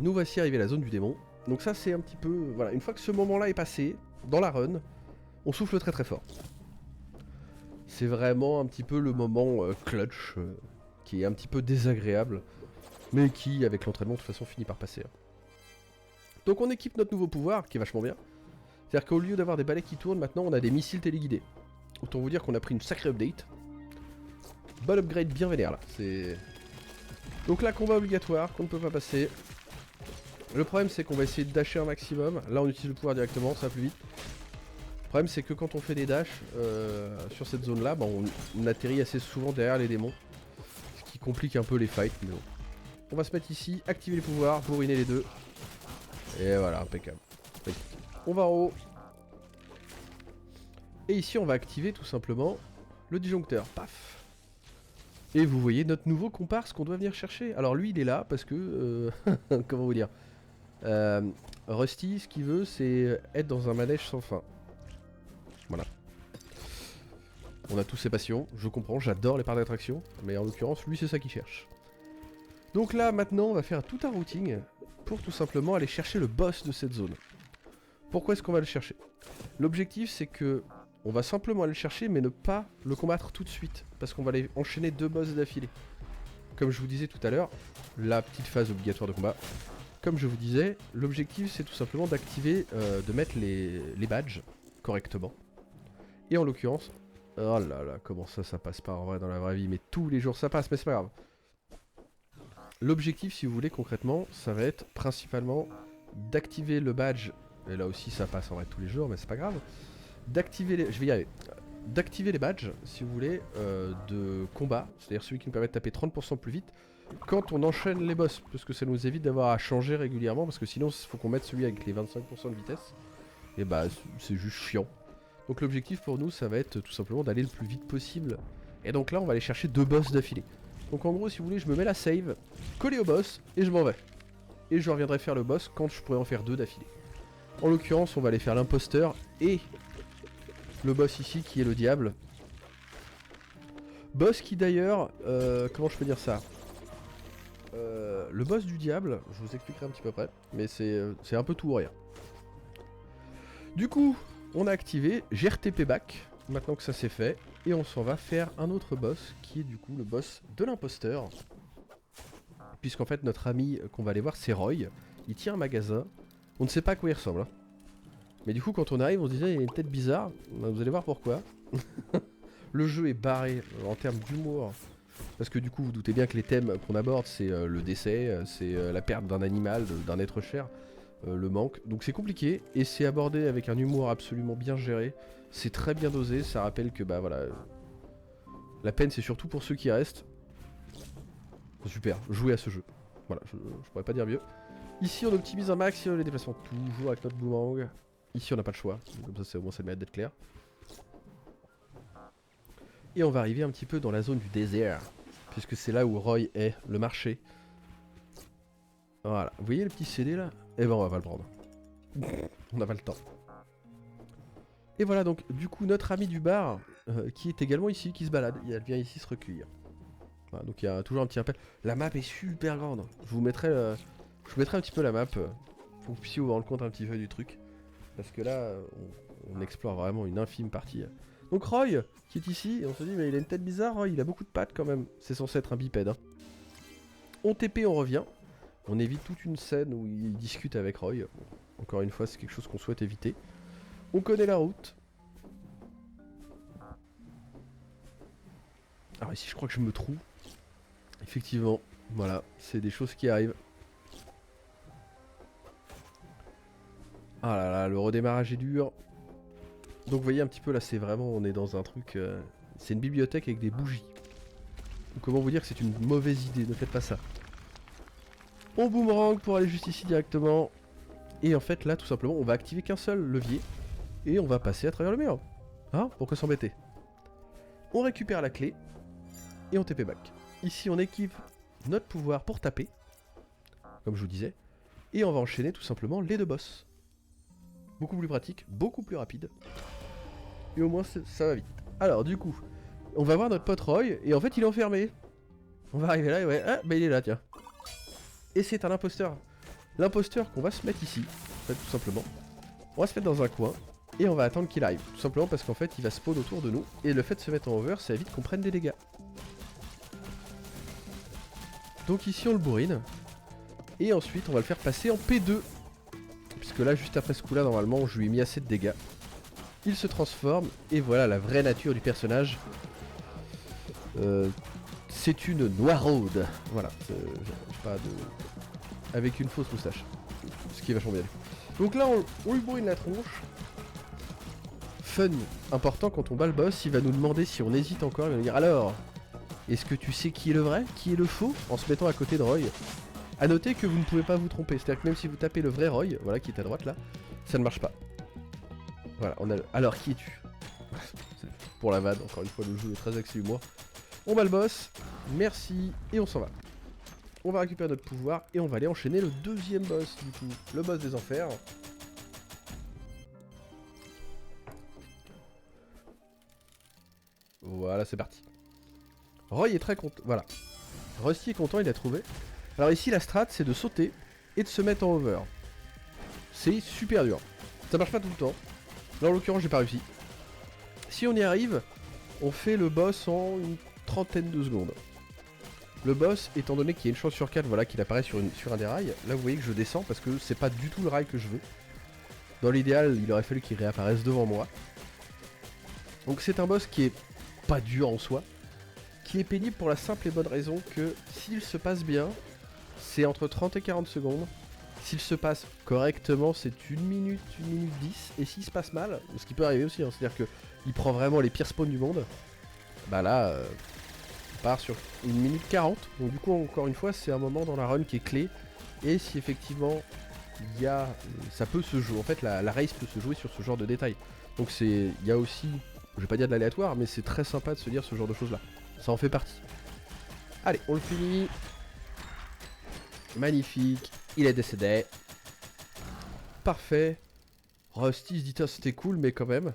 Nous voici arrivés à la zone du démon. Donc ça, c'est un petit peu, voilà, une fois que ce moment-là est passé, dans la run, on souffle très très fort. C'est vraiment un petit peu le moment clutch, qui est un petit peu désagréable, mais qui, avec l'entraînement, de toute façon, finit par passer. Donc on équipe notre nouveau pouvoir, qui est vachement bien. C'est-à-dire qu'au lieu d'avoir des balais qui tournent, maintenant on a des missiles téléguidés. Autant vous dire qu'on a pris une sacrée update. Bon upgrade bien vénère là. Donc là, combat obligatoire, qu'on ne peut pas passer. Le problème c'est qu'on va essayer de dasher un maximum. Là on utilise le pouvoir directement, ça va plus vite. Le problème c'est que quand on fait des dashs sur cette zone là, bah, on atterrit assez souvent derrière les démons. Ce qui complique un peu les fights, mais bon. On va se mettre ici, activer les pouvoirs, bourriner les deux. Et voilà, impeccable. On va en haut. Et ici, on va activer tout simplement le disjoncteur. Paf. Et vous voyez notre nouveau comparse qu'on doit venir chercher. Alors lui, il est là parce que... comment vous dire, Rusty, ce qu'il veut, c'est être dans un manège sans fin. Voilà. On a tous ses passions. Je comprends, j'adore les parcs d'attraction. Mais en l'occurrence, lui, c'est ça qu'il cherche. Donc là, maintenant, on va faire tout un routing pour tout simplement aller chercher le boss de cette zone. Pourquoi est-ce qu'on va le chercher? L'objectif, c'est que on va simplement aller le chercher, mais ne pas le combattre tout de suite, parce qu'on va aller enchaîner deux boss d'affilée. Comme je vous disais tout à l'heure, la petite phase obligatoire de combat. Comme je vous disais, l'objectif, c'est tout simplement d'activer, de mettre les badges correctement. Et en l'occurrence, oh là là, comment ça passe pas en vrai dans la vraie vie, mais tous les jours ça passe, mais c'est pas grave. L'objectif, si vous voulez, concrètement, ça va être principalement d'activer le badge, et là aussi ça passe en vrai tous les jours, mais c'est pas grave, d'activer les... je vais y arriver. D'activer les badges, si vous voulez, de combat, c'est-à-dire celui qui nous permet de taper 30% plus vite, quand on enchaîne les boss, parce que ça nous évite d'avoir à changer régulièrement, parce que sinon il faut qu'on mette celui avec les 25% de vitesse, et bah c'est juste chiant. Donc l'objectif pour nous, ça va être tout simplement d'aller le plus vite possible Et donc là on va aller chercher 2 boss d'affilée. Donc en gros si vous voulez je me mets la save, collé au boss et je m'en vais. Et je reviendrai faire le boss quand je pourrai en faire 2 d'affilée. En l'occurrence on va aller faire l'imposteur et le boss ici qui est le diable. Boss qui d'ailleurs, comment je peux dire ça, le boss du diable, je vous expliquerai un petit peu après, mais c'est un peu tout ou rien. Du coup, on a activé, j'ai RTP back, maintenant que ça c'est fait, et on s'en va faire un autre boss, qui est du coup le boss de l'imposteur. Puisqu'en fait notre ami qu'on va aller voir c'est Roy, il tient un magasin, on ne sait pas à quoi il ressemble. Hein. Mais du coup quand on arrive on se dit il a une tête bizarre, vous allez voir pourquoi. Le jeu est barré en termes d'humour. Parce que du coup vous doutez bien que les thèmes qu'on aborde c'est le décès, c'est la perte d'un animal, d'un être cher, le manque. Donc c'est compliqué et c'est abordé avec un humour absolument bien géré. C'est très bien dosé, ça rappelle que bah voilà, la peine c'est surtout pour ceux qui restent. Super, jouez à ce jeu. Voilà, je pourrais pas dire mieux. Ici on optimise un max les déplacements toujours avec notre boomerang. Ici on n'a pas le choix, comme ça au moins ça mérite d'être clair. Et on va arriver un petit peu dans la zone du désert, puisque c'est là où Roy est, le marché. Voilà, vous voyez le petit CD là? Eh ben on va le prendre. On n'a pas le temps. Et voilà donc, du coup notre ami du bar, qui est également ici, qui se balade, elle vient ici se recueillir. Voilà, donc il y a toujours un petit rappel. La map est super grande, je vous mettrai un petit peu la map, pour que vous puissiez vous rendre compte un petit peu du truc. Parce que là, on explore vraiment une infime partie. Donc Roy, qui est ici, et on se dit mais il a une tête bizarre, Roy, il a beaucoup de pattes quand même. C'est censé être un bipède. Hein. On TP, on revient. On évite toute une scène où il discute avec Roy. Bon, encore une fois, c'est quelque chose qu'on souhaite éviter. On connaît la route. Alors ici, je crois que je me trouve. Effectivement, voilà, c'est des choses qui arrivent. Ah là là, le redémarrage est dur. Donc vous voyez un petit peu là, c'est vraiment, on est dans un truc, c'est une bibliothèque avec des bougies. Donc comment vous dire que c'est une mauvaise idée, ne faites pas ça. On boomerang pour aller juste ici directement. Et en fait là tout simplement on va activer qu'un seul levier. Et on va passer à travers le mur. Hein? Pourquoi s'embêter? On récupère la clé. Et on TP back. Ici on équipe notre pouvoir pour taper. Comme je vous disais. Et on va enchaîner tout simplement les 2 boss. Beaucoup plus pratique, beaucoup plus rapide. Et au moins ça va vite. Alors du coup, on va voir notre pote Roy, et en fait il est enfermé. On va arriver là, et ouais, ah bah il est là tiens. Et c'est un imposteur. L'imposteur qu'on va se mettre ici, en fait tout simplement. On va se mettre dans un coin, et on va attendre qu'il arrive. Tout simplement parce qu'en fait il va spawn autour de nous, et le fait de se mettre en over, ça évite qu'on prenne des dégâts. Donc ici on le bourrine. Et ensuite on va le faire passer en P2. Puisque là juste après ce coup là normalement je lui ai mis assez de dégâts. Il se transforme et voilà la vraie nature du personnage. C'est une noiraude. Voilà, pas de... avec une fausse moustache. Ce qui est vachement bien. Donc là on lui bourrine la tronche. Fun important quand on bat le boss, il va nous demander si on hésite encore, il va nous dire alors, est-ce que tu sais qui est le vrai, qui est le faux, en se mettant à côté de Roy. A noter que vous ne pouvez pas vous tromper, c'est-à-dire que même si vous tapez le vrai Roy, voilà qui est à droite là, ça ne marche pas. Voilà, on a... Alors qui es-tu? Pour la vanne, encore une fois le jeu est très axé humour. On bat le boss, merci, et on s'en va. On va récupérer notre pouvoir et on va aller enchaîner le 2e boss du coup, le boss des enfers. Voilà, c'est parti. Roy est très content, voilà. Rusty est content, il a trouvé. Alors ici la strat c'est de sauter et de se mettre en over. C'est super dur. Ça marche pas tout le temps. Là en l'occurrence j'ai pas réussi. Si on y arrive, on fait le boss en une trentaine de secondes. Le boss, étant donné qu'il y a une chance sur 4 voilà, qu'il apparaît sur un des rails, là vous voyez que je descends parce que c'est pas du tout le rail que je veux. Dans l'idéal il aurait fallu qu'il réapparaisse devant moi. Donc c'est un boss qui est pas dur en soi, qui est pénible pour la simple et bonne raison que s'il se passe bien, c'est entre 30 et 40 secondes. S'il se passe correctement, c'est 1 minute 10. Et s'il se passe mal, ce qui peut arriver aussi, hein, c'est-à-dire qu'il prend vraiment les pires spawns du monde, bah là, on part sur 1 minute 40. Donc du coup, encore une fois, c'est un moment dans la run qui est clé. Et si effectivement, ça peut se jouer, en fait, la race peut se jouer sur ce genre de détails. Donc il y a aussi je vais pas dire de l'aléatoire, mais c'est très sympa de se dire ce genre de choses là. Ça en fait partie. Allez, on le finit. Magnifique, il est décédé. Parfait. Rusty se dit ah, c'était cool mais quand même.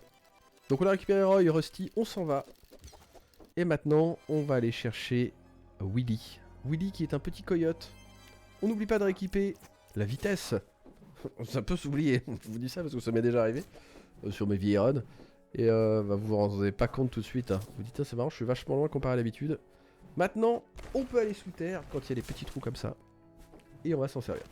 Donc on a récupéré Roy, Rusty, on s'en va. Et maintenant on va aller chercher Willy. Willy qui est un petit coyote. On n'oublie pas de rééquiper la vitesse. Ça peut s'oublier, je vous dis ça parce que ça m'est déjà arrivé sur mes vieilles runs. Et vous vous rendez pas compte tout de suite. Hein. Vous dites c'est marrant, je suis vachement loin comparé à l'habitude. Maintenant on peut aller sous terre quand il y a des petits trous comme ça. Et on va s'en servir.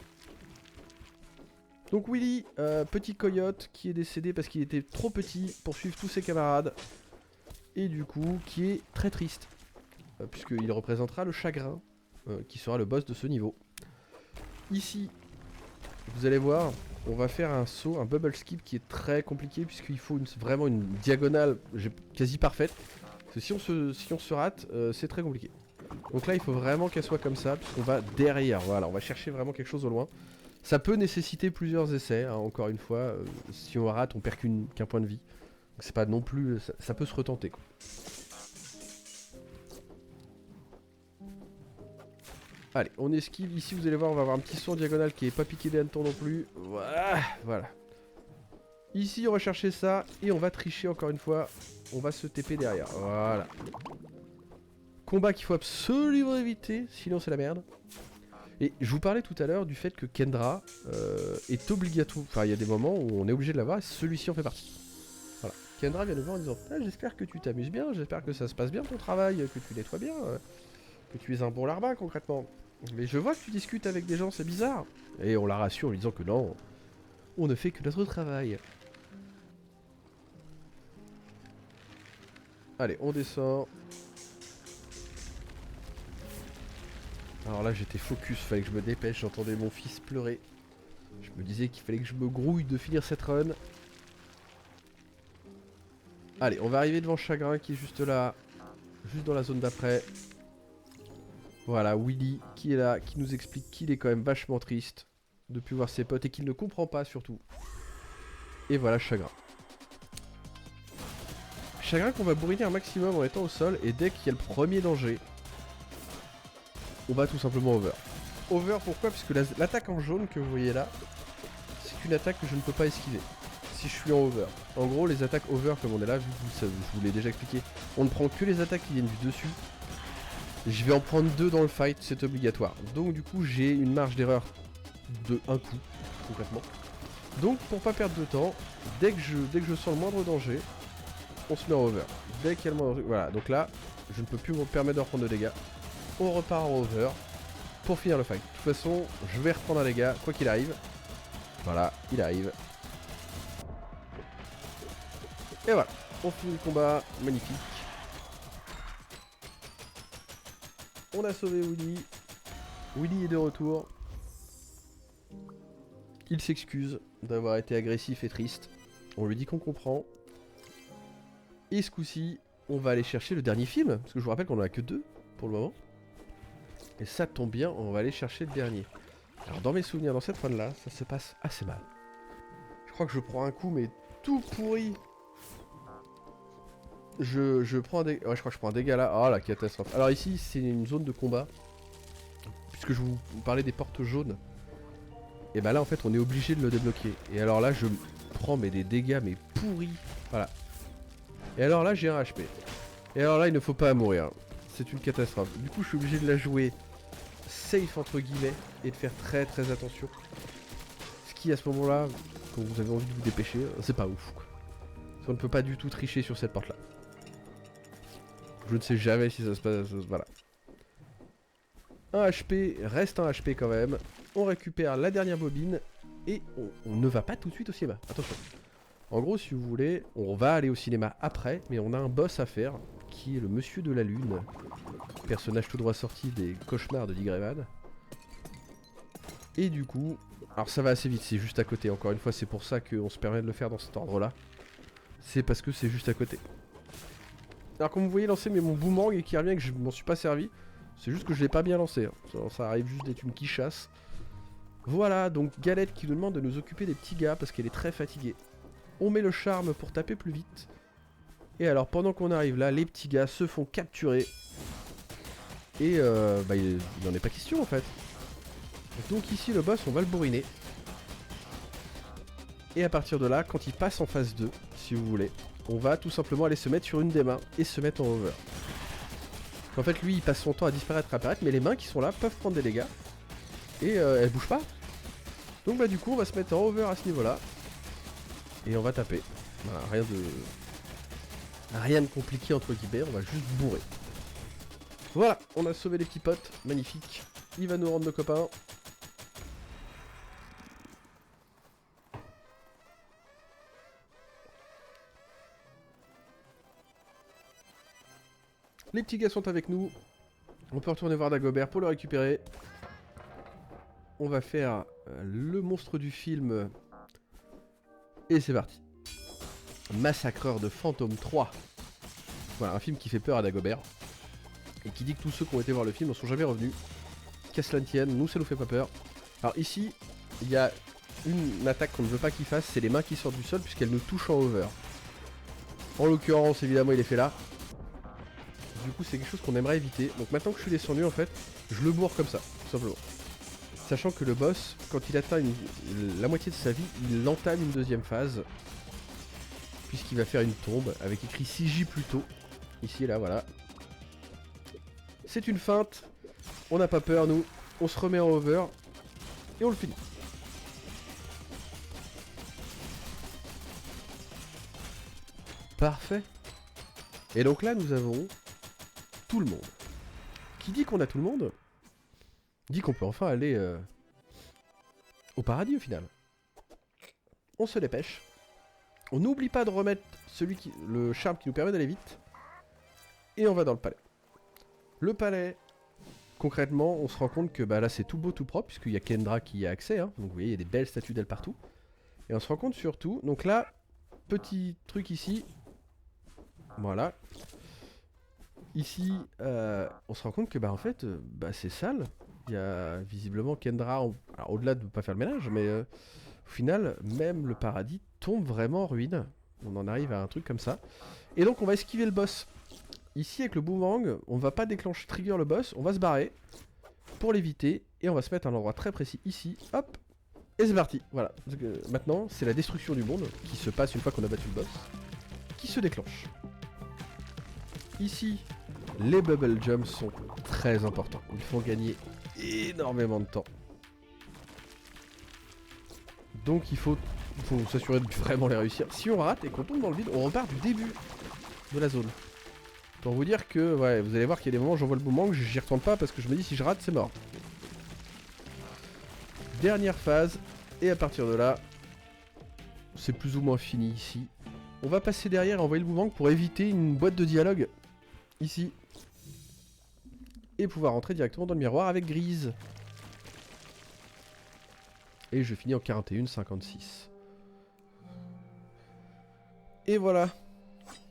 Donc Willy, petit coyote qui est décédé parce qu'il était trop petit pour suivre tous ses camarades. Et du coup qui est très triste. Puisqu'il représentera le chagrin qui sera le boss de ce niveau. Ici, vous allez voir, on va faire un saut, un bubble skip qui est très compliqué puisqu'il faut vraiment une diagonale quasi parfaite. Parce que si on se rate, c'est très compliqué. Donc là il faut vraiment qu'elle soit comme ça puisqu'on va derrière, voilà, on va chercher vraiment quelque chose au loin. Ça peut nécessiter plusieurs essais, hein, encore une fois, si on rate on perd qu'un point de vie. Donc c'est pas non plus, ça peut se retenter quoi. Allez, on esquive, ici vous allez voir on va avoir un petit saut en diagonale qui est pas piqué des hannetons non plus. Voilà. Ici on va chercher ça et on va tricher encore une fois, on va se TP derrière, voilà. Combat qu'il faut absolument éviter, sinon c'est la merde. Et je vous parlais tout à l'heure du fait que Kendra est obligatoire. Enfin, il y a des moments où on est obligé de l'avoir et celui-ci en fait partie. Voilà. Kendra vient nous voir en disant ah, j'espère que tu t'amuses bien, j'espère que ça se passe bien ton travail, que tu nettoies bien, que tu es un bon larbin concrètement. Mais je vois que tu discutes avec des gens, c'est bizarre. Et on la rassure en lui disant que non, on ne fait que notre travail. Allez, on descend. Alors là j'étais focus, fallait que je me dépêche, j'entendais mon fils pleurer. Je me disais qu'il fallait que je me grouille de finir cette run. Allez, on va arriver devant Chagrin qui est juste là, juste dans la zone d'après. Voilà, Willy qui est là, qui nous explique qu'il est quand même vachement triste de plus voir ses potes et qu'il ne comprend pas surtout. Et voilà Chagrin. Chagrin qu'on va bourriner un maximum en étant au sol et dès qu'il y a le premier danger, on va tout simplement over. Over pourquoi? Parce que l'attaque en jaune que vous voyez là, c'est une attaque que je ne peux pas esquiver si je suis en over. En gros les attaques over comme on est là, vu que je vous l'ai déjà expliqué, on ne prend que les attaques qui viennent du dessus. Je vais en prendre 2 dans le fight, c'est obligatoire. Donc du coup j'ai une marge d'erreur de un coup, concrètement. Donc pour pas perdre de temps, dès que je sens le moindre danger, on se met en over. Dès qu'il y a le moindre... Voilà, donc là, je ne peux plus me permettre de reprendre de dégâts. On repart en over pour finir le fight. De toute façon, je vais reprendre un dégât, quoi qu'il arrive. Voilà, il arrive. Et voilà, on finit le combat, magnifique. On a sauvé Willy. Willy est de retour. Il s'excuse d'avoir été agressif et triste. On lui dit qu'on comprend. Et ce coup-ci, on va aller chercher le dernier film. Parce que je vous rappelle qu'on en a que 2 pour le moment. Et ça tombe bien, on va aller chercher le dernier. Alors dans mes souvenirs, dans cette run-là, ça se passe assez mal. Je crois que je prends un coup, mais tout pourri. Je prends un dégât. Ouais, je crois que je prends un dégât là. Oh la catastrophe. Alors ici, c'est une zone de combat. Puisque je vous parlais des portes jaunes. Et bah là, en fait, on est obligé de le débloquer. Et alors là, je prends mais des dégâts, mais pourris. Voilà. Et alors là, j'ai un HP. Et alors là, il ne faut pas mourir. C'est une catastrophe. Du coup, je suis obligé de la jouer safe entre guillemets et de faire très très attention. Ce qui, à ce moment-là, quand vous avez envie de vous dépêcher, c'est pas ouf, quoi. Parce qu'on ne peut pas du tout tricher sur cette porte-là. Je ne sais jamais si ça se passe. Voilà. Un HP, reste un HP quand même. On récupère la dernière bobine et on ne va pas tout de suite au cinéma. Attention. En gros, si vous voulez, on va aller au cinéma après, mais on a un boss à faire qui est le Monsieur de la Lune, personnage tout droit sorti des cauchemars de Dick Grayman. Et du coup, alors ça va assez vite, c'est juste à côté. Encore une fois, c'est pour ça qu'on se permet de le faire dans cet ordre-là. C'est parce que c'est juste à côté. Alors comme vous voyez lancer mon boomerang et qui revient que je m'en suis pas servi, c'est juste que je l'ai pas bien lancé. Hein. Ça arrive juste d'être une qui chasse. Voilà, donc Galette qui nous demande de nous occuper des petits gars parce qu'elle est très fatiguée. On met le charme pour taper plus vite. Et alors pendant qu'on arrive là, les petits gars se font capturer. Et bah, il n'en est pas question en fait. Donc ici le boss on va le bourriner. Et à partir de là, quand il passe en phase 2, si vous voulez, on va tout simplement aller se mettre sur une des mains et se mettre en over. En fait lui il passe son temps à disparaître, à apparaître, mais les mains qui sont là peuvent prendre des dégâts. Et elles bougent pas. Donc bah du coup on va se mettre en over à ce niveau là. Et on va taper. Voilà, rien de compliqué entre guillemets, on va juste bourrer. Voilà, on a sauvé les petits potes, magnifique. Il va nous rendre nos copains. Les petits gars sont avec nous. On peut retourner voir Dagobert pour le récupérer. On va faire le monstre du film. Et c'est parti. Massacreur de fantômes 3. Voilà, un film qui fait peur à Dagobert. Et qui dit que tous ceux qui ont été voir le film ne sont jamais revenus. Qu'à cela ne tienne, nous ça nous fait pas peur. Alors ici, il y a une attaque qu'on ne veut pas qu'il fasse, c'est les mains qui sortent du sol puisqu'elles nous touchent en over. En l'occurrence, évidemment, il est fait là. Du coup, c'est quelque chose qu'on aimerait éviter. Donc maintenant que je suis descendu, en fait, je le bourre comme ça, tout simplement. Sachant que le boss, quand il atteint la moitié de sa vie, il entame une deuxième phase. Puisqu'il va faire une tombe avec écrit 6J plus tôt. Ici et là, voilà. C'est une feinte. On n'a pas peur, nous. On se remet en over. Et on le finit. Parfait. Et donc là, nous avons tout le monde. Qui dit qu'on a tout le monde dit qu'on peut enfin aller au paradis au final. On se dépêche. On n'oublie pas de remettre le charme qui nous permet d'aller vite. Et on va dans le palais. Le palais, concrètement, on se rend compte que bah, là c'est tout beau, tout propre, puisqu'il y a Kendra qui y a accès. Hein. Donc vous voyez, il y a des belles statues d'elle partout. Et on se rend compte surtout, donc là, petit truc ici. Voilà. Ici, on se rend compte que bah, en fait, bah, c'est sale. Il y a visiblement Kendra, alors au-delà de ne pas faire le ménage, mais au final, même le paradis tombe vraiment en ruine. On en arrive à un truc comme ça. Et donc on va esquiver le boss. Ici avec le boomerang, on va pas déclencher trigger le boss, on va se barrer pour l'éviter. Et on va se mettre à un endroit très précis ici, hop. Et c'est parti, voilà. Maintenant, c'est la destruction du monde qui se passe une fois qu'on a battu le boss, qui se déclenche. Ici, les bubble jumps sont très importants. Ils font gagner énormément de temps. Donc il faut s'assurer de vraiment les réussir. Si on rate et qu'on tombe dans le vide, on repart du début de la zone. Pour vous dire que, ouais, vous allez voir qu'il y a des moments où j'envoie le boomerang, j'y retourne pas parce que je me dis si je rate, c'est mort. Dernière phase, et à partir de là, c'est plus ou moins fini ici. On va passer derrière et envoyer le boomerang pour éviter une boîte de dialogue ici. Et pouvoir rentrer directement dans le miroir avec Grise. Et je finis en 41-56. Et voilà.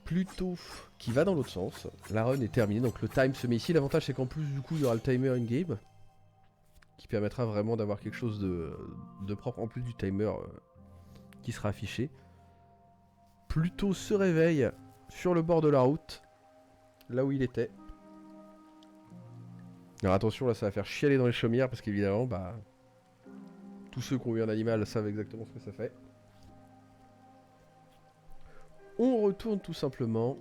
Plutôt qui va dans l'autre sens. La run est terminée, donc le time se met ici. L'avantage c'est qu'en plus du coup il y aura le timer in-game. Qui permettra vraiment d'avoir quelque chose de propre en plus du timer qui sera affiché. Pluto se réveille sur le bord de la route. Là où il était. Alors attention, là ça va faire chialer dans les chaumières parce qu'évidemment, bah, tous ceux qui ont eu un animal savent exactement ce que ça fait. On retourne tout simplement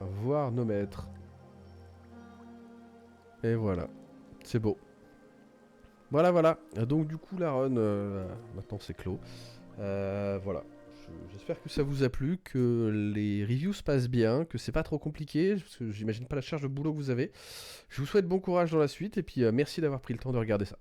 voir nos maîtres. Et voilà, c'est beau. Voilà, voilà. Donc du coup la run, maintenant c'est clos. Voilà. J'espère que ça vous a plu, que les reviews se passent bien, que c'est pas trop compliqué, parce que j'imagine pas la charge de boulot que vous avez. Je vous souhaite bon courage dans la suite, et puis merci d'avoir pris le temps de regarder ça.